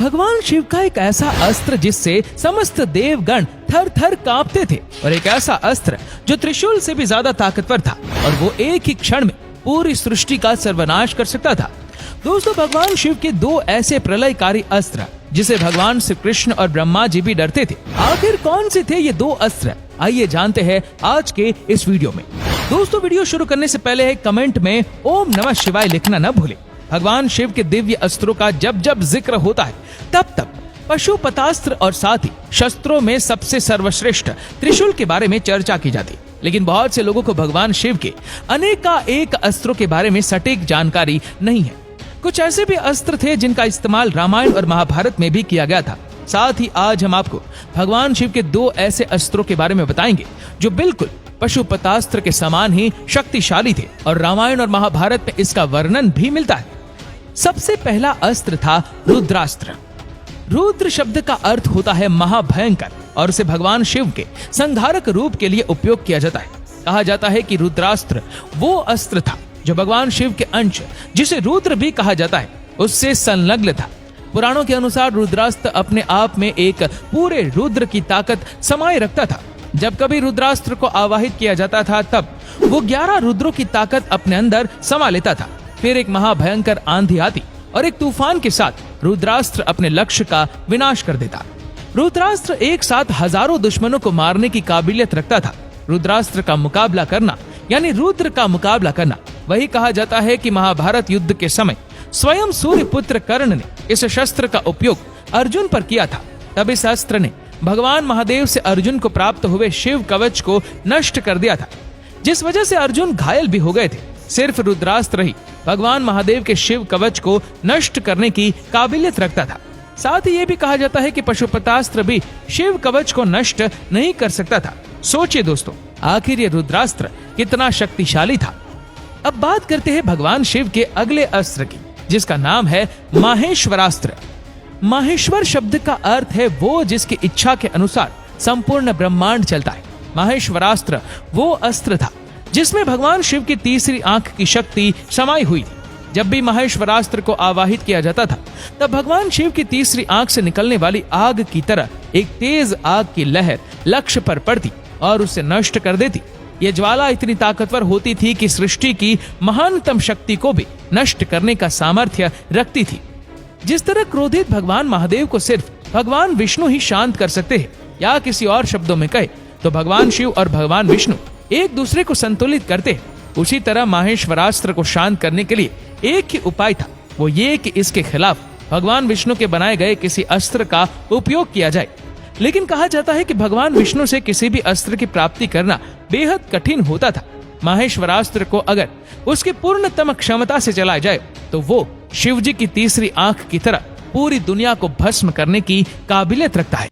भगवान शिव का एक ऐसा अस्त्र जिससे समस्त देवगण थर थर कांपते थे, और एक ऐसा अस्त्र जो त्रिशूल से भी ज्यादा ताकतवर था, और वो एक ही क्षण में पूरी सृष्टि का सर्वनाश कर सकता था। दोस्तों, भगवान शिव के दो ऐसे प्रलयकारी अस्त्र जिसे भगवान श्री कृष्ण और ब्रह्मा जी भी डरते थे। आखिर कौन से थे ये दो अस्त्र, आइए जानते हैं आज के इस वीडियो में। दोस्तों, वीडियो शुरू करने से पहले कमेंट में ओम नमः शिवाय लिखना न भूलें। भगवान शिव के दिव्य अस्त्रों का जब जब जिक्र होता है तब तब पशुपतास्त्र और साथ ही शस्त्रों में सबसे सर्वश्रेष्ठ त्रिशूल के बारे में चर्चा की जाती, लेकिन बहुत से लोगों को भगवान शिव के अनेक अस्त्रों के बारे में सटीक जानकारी नहीं है। कुछ ऐसे भी अस्त्र थे जिनका इस्तेमाल रामायण और महाभारत में भी किया गया था। साथ ही आज हम आपको भगवान शिव के दो ऐसे अस्त्रों के बारे में बताएंगे जो बिल्कुल पशुपतास्त्र के समान ही शक्तिशाली थे, और रामायण और महाभारत में इसका वर्णन भी मिलता है। सबसे पहला अस्त्र था रुद्रास्त्र। रुद्र शब्द का अर्थ होता है महाभयंकर, और उसे भगवान शिव के संहारक रूप के लिए उपयोग किया जाता है। कहा जाता है कि रुद्रास्त्र वो अस्त्र था जो भगवान शिव के अंश, जिसे रुद्र भी कहा जाता है, उससे संलग्न था। पुराणों के अनुसार रुद्रास्त्र अपने आप में एक पूरे रुद्र की ताकत समाये रखता था। जब कभी रुद्रास्त्र को आवाहित किया जाता था तब वो 11 रुद्रों की ताकत अपने अंदर समा लेता था। फिर एक महाभयंकर आंधी आती और एक तूफान के साथ रुद्रास्त्र अपने लक्ष्य का विनाश कर देता। रुद्रास्त्र एक साथ हजारों दुश्मनों को मारने की काबिलियत रखता था। रुद्रास्त्र का मुकाबला करना यानी रुद्र का मुकाबला करना, वही कहा जाता है कि महाभारत युद्ध के समय स्वयं सूर्य पुत्र कर्ण ने इस शस्त्र का उपयोग अर्जुन पर किया था। तब इस अस्त्र ने भगवान महादेव से अर्जुन को प्राप्त हुए शिव कवच को नष्ट कर दिया था, जिस वजह से अर्जुन घायल भी हो गए थे। सिर्फ रुद्रास्त्र ही भगवान महादेव के शिव कवच को नष्ट करने की काबिलियत रखता था। साथ ही ये भी कहा जाता है कि पशुपतास्त्र भी शिव कवच को नष्ट नहीं कर सकता था। सोचिए दोस्तों, आखिर ये रुद्रास्त्र कितना शक्तिशाली था। अब बात करते हैं भगवान शिव के अगले अस्त्र की, जिसका नाम है माहेश्वरास्त्र। माहेश्वर शब्द का अर्थ है वो जिसकी इच्छा के अनुसार संपूर्ण ब्रह्मांड चलता है। माहेश्वरास्त्र वो अस्त्र था जिसमें भगवान शिव की तीसरी आंख की शक्ति समाई हुई थी। जब भी माहेश्वरास्त्र को आवाहित किया जाता था तब भगवान शिव की तीसरी आंख से निकलने वाली आग की तरह एक तेज आग की लहर लक्ष्य पर पड़ती और उसे नष्ट कर देती। ये ज्वाला इतनी ताकतवर होती थी कि सृष्टि की महानतम शक्ति को भी नष्ट करने का सामर्थ्य रखती थी। जिस तरह क्रोधित भगवान महादेव को सिर्फ भगवान विष्णु ही शांत कर सकते हैं, या किसी और शब्दों में कहे तो भगवान शिव और भगवान विष्णु एक दूसरे को संतुलित करते हैं, उसी तरह माहेश्वरास्त्र को शांत करने के लिए एक ही उपाय था, वो ये कि इसके खिलाफ भगवान विष्णु के बनाए गए किसी अस्त्र का उपयोग किया जाए। लेकिन कहा जाता है कि भगवान विष्णु से किसी भी अस्त्र की प्राप्ति करना बेहद कठिन होता था। माहेश्वरास्त्र को अगर उसकी पूर्णतम क्षमता से चलाया जाए तो वो शिव जी की तीसरी आंख की तरह पूरी दुनिया को भस्म करने की काबिलियत रखता है।